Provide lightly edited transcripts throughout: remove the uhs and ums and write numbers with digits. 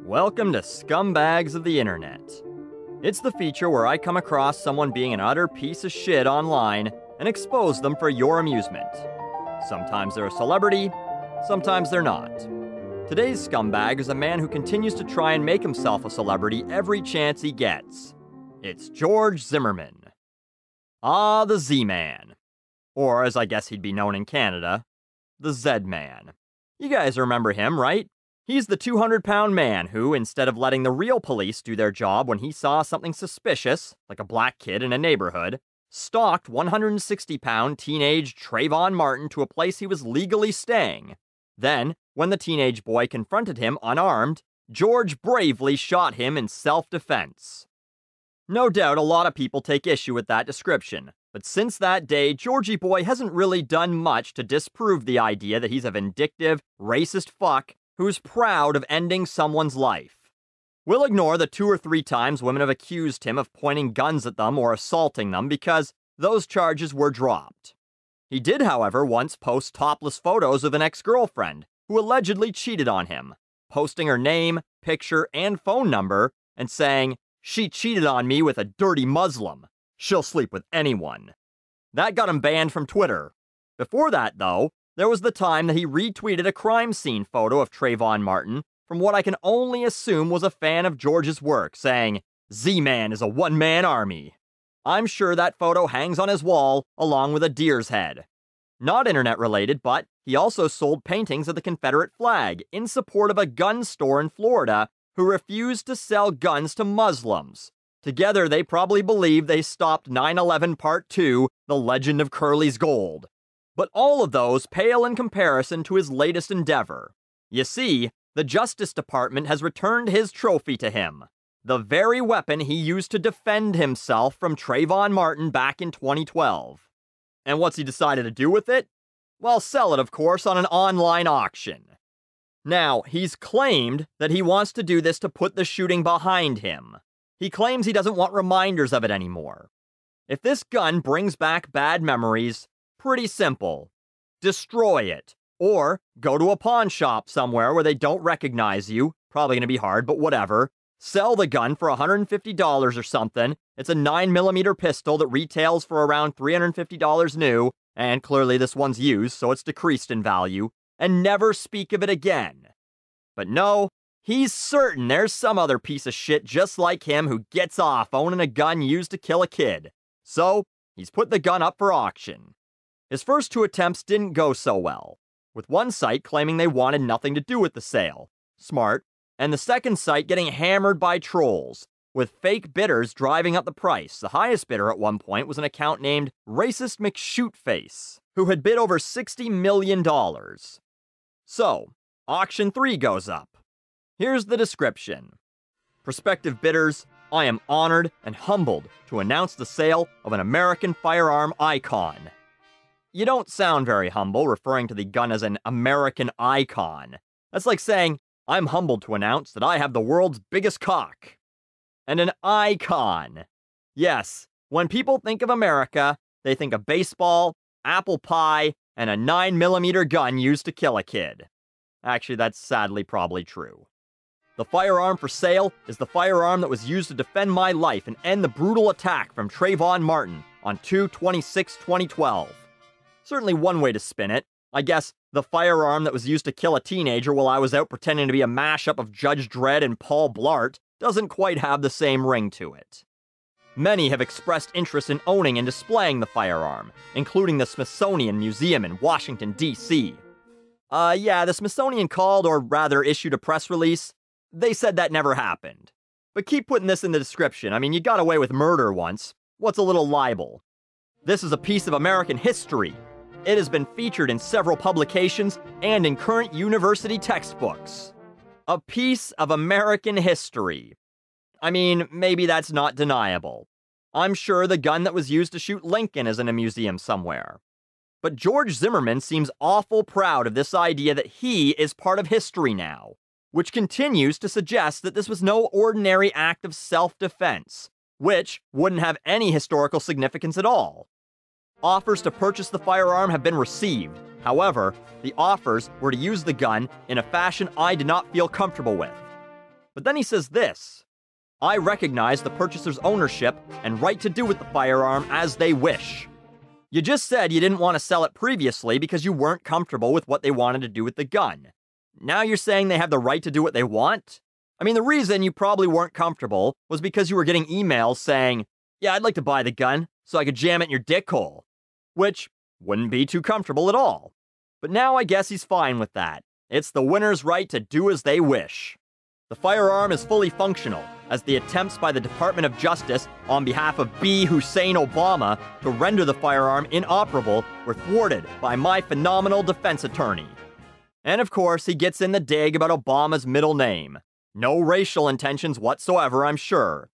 Welcome to Scumbags of the Internet. It's the feature where I come across someone being an utter piece of shit online and expose them for your amusement. Sometimes they're a celebrity, sometimes they're not. Today's scumbag is a man who continues to try and make himself a celebrity every chance he gets. It's George Zimmerman. Ah, the Z-Man. Or, as I guess he'd be known in Canada, the Zed Man. You guys remember him, right? He's the 200-pound man who, instead of letting the real police do their job when he saw something suspicious, like a black kid in a neighborhood, stalked 160-pound teenage Trayvon Martin to a place he was legally staying. Then, when the teenage boy confronted him unarmed, George bravely shot him in self-defense. No doubt a lot of people take issue with that description, but since that day, Georgie boy hasn't really done much to disprove the idea that he's a vindictive, racist fuck who's proud of ending someone's life. We'll ignore the 2 or 3 times women have accused him of pointing guns at them or assaulting them because those charges were dropped. He did, however, once post topless photos of an ex-girlfriend who allegedly cheated on him, posting her name, picture, and phone number, and saying, "She cheated on me with a dirty Muslim. She'll sleep with anyone." That got him banned from Twitter. Before that, though, there was the time that he retweeted a crime scene photo of Trayvon Martin from what I can only assume was a fan of George's work, saying, "Z-Man is a one-man army." I'm sure that photo hangs on his wall, along with a deer's head. Not internet-related, but he also sold paintings of the Confederate flag in support of a gun store in Florida who refused to sell guns to Muslims. Together, they probably believe they stopped 9/11 Part 2, The Legend of Curly's Gold. But all of those pale in comparison to his latest endeavor. You see, the Justice Department has returned his trophy to him. The very weapon he used to defend himself from Trayvon Martin back in 2012. And what's he decided to do with it? Well, sell it, of course, on an online auction. Now, he's claimed that he wants to do this to put the shooting behind him. He claims he doesn't want reminders of it anymore. If this gun brings back bad memories, pretty simple. Destroy it. Or go to a pawn shop somewhere where they don't recognize you. Probably gonna be hard, but whatever. Sell the gun for $150 or something. It's a 9mm pistol that retails for around $350 new, and clearly this one's used, so it's decreased in value, and never speak of it again. But no, he's certain there's some other piece of shit just like him who gets off owning a gun used to kill a kid. So, he's put the gun up for auction. His first 2 attempts didn't go so well, with one site claiming they wanted nothing to do with the sale. Smart. And the second site getting hammered by trolls, with fake bidders driving up the price. The highest bidder at one point was an account named Racist McShootface, who had bid over $60 million. So, auction 3 goes up. Here's the description. Prospective bidders, I am honored and humbled to announce the sale of an American firearm icon. You don't sound very humble referring to the gun as an American icon. That's like saying, I'm humbled to announce that I have the world's biggest cock. And an icon. Yes, when people think of America, they think of baseball, apple pie, and a 9mm gun used to kill a kid. Actually, that's sadly probably true. The firearm for sale is the firearm that was used to defend my life and end the brutal attack from Trayvon Martin on 2/26/2012. Certainly one way to spin it. I guess the firearm that was used to kill a teenager while I was out pretending to be a mashup of Judge Dredd and Paul Blart doesn't quite have the same ring to it. Many have expressed interest in owning and displaying the firearm, including the Smithsonian Museum in Washington, D.C. Yeah, the Smithsonian called, or rather issued a press release. They said that never happened. But keep putting this in the description. I mean, you got away with murder once. What's a little libel? This is a piece of American history. It has been featured in several publications and in current university textbooks. A piece of American history. I mean, maybe that's not deniable. I'm sure the gun that was used to shoot Lincoln is in a museum somewhere. But George Zimmerman seems awful proud of this idea that he is part of history now, which continues to suggest that this was no ordinary act of self-defense, which wouldn't have any historical significance at all. Offers to purchase the firearm have been received. However, the offers were to use the gun in a fashion I did not feel comfortable with. But then he says this: I recognize the purchaser's ownership and right to do with the firearm as they wish. You just said you didn't want to sell it previously because you weren't comfortable with what they wanted to do with the gun. Now you're saying they have the right to do what they want? I mean, the reason you probably weren't comfortable was because you were getting emails saying, yeah, I'd like to buy the gun so I could jam it in your dick hole. Which wouldn't be too comfortable at all. But now I guess he's fine with that. It's the winner's right to do as they wish. The firearm is fully functional, as the attempts by the Department of Justice on behalf of B. Hussein Obama to render the firearm inoperable were thwarted by my phenomenal defense attorney. And of course, he gets in the dig about Obama's middle name. No racial intentions whatsoever, I'm sure.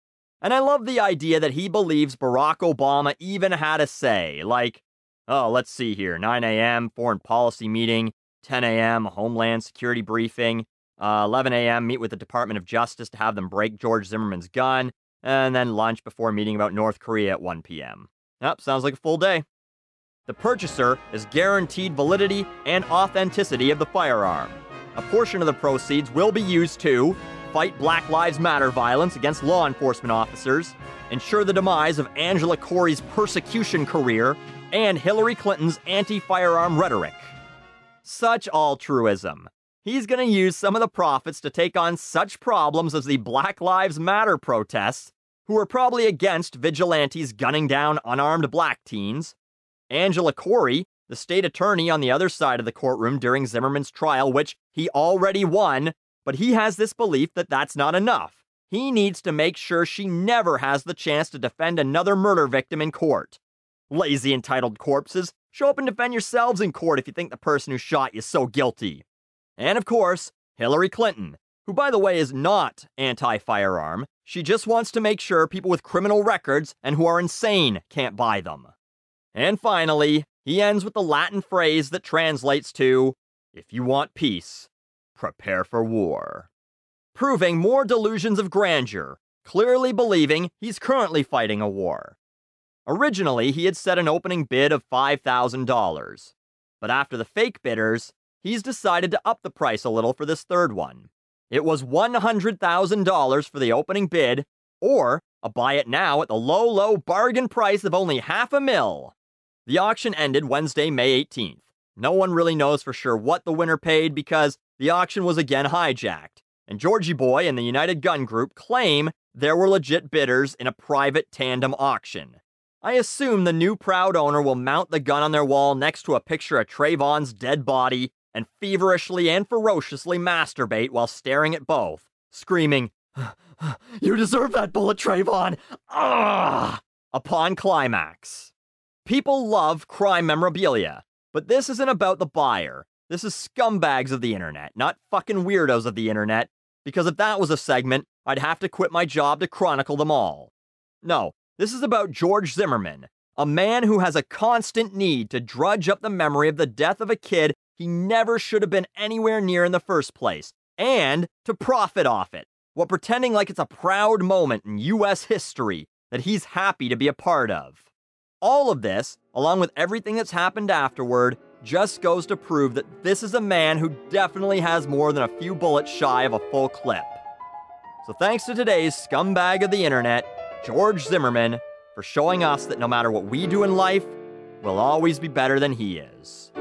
And I love the idea that he believes Barack Obama even had a say, like, oh, let's see here, 9 a.m., foreign policy meeting, 10 a.m., Homeland Security briefing, 11 a.m., meet with the Department of Justice to have them break George Zimmerman's gun, and then lunch before meeting about North Korea at 1 p.m. Yep, sounds like a full day. The purchaser is guaranteed validity and authenticity of the firearm. A portion of the proceeds will be used to fight Black Lives Matter violence against law enforcement officers, ensure the demise of Angela Corey's persecution career, and Hillary Clinton's anti-firearm rhetoric. Such altruism. He's going to use some of the profits to take on such problems as the Black Lives Matter protests, who are probably against vigilantes gunning down unarmed black teens, Angela Corey, the state attorney on the other side of the courtroom during Zimmerman's trial, which he already won, but he has this belief that that's not enough. He needs to make sure she never has the chance to defend another murder victim in court. Lazy entitled corpses, show up and defend yourselves in court if you think the person who shot you is so guilty. And of course, Hillary Clinton, who by the way is not anti-firearm. She just wants to make sure people with criminal records and who are insane can't buy them. And finally, he ends with the Latin phrase that translates to, if you want peace, prepare for war. Proving more delusions of grandeur, clearly believing he's currently fighting a war. Originally, he had set an opening bid of $5,000. But after the fake bidders, he's decided to up the price a little for this third one. It was $100,000 for the opening bid, or a buy it now at the low, low bargain price of only $500,000. The auction ended Wednesday, May 18th. No one really knows for sure what the winner paid because the auction was again hijacked, and Georgie Boy and the United Gun Group claim there were legit bidders in a private tandem auction. I assume the new proud owner will mount the gun on their wall next to a picture of Trayvon's dead body and feverishly and ferociously masturbate while staring at both, screaming, "You deserve that bullet, Trayvon!" Ah! Upon climax. People love crime memorabilia, but this isn't about the buyer. This is scumbags of the internet, not fucking weirdos of the internet, because if that was a segment, I'd have to quit my job to chronicle them all. No, this is about George Zimmerman, a man who has a constant need to drudge up the memory of the death of a kid he never should have been anywhere near in the first place, and to profit off it, while pretending like it's a proud moment in U.S. history that he's happy to be a part of. All of this, along with everything that's happened afterward, just goes to prove that this is a man who definitely has more than a few bullets shy of a full clip. So thanks to today's scumbag of the internet, George Zimmerman, for showing us that no matter what we do in life, we'll always be better than he is.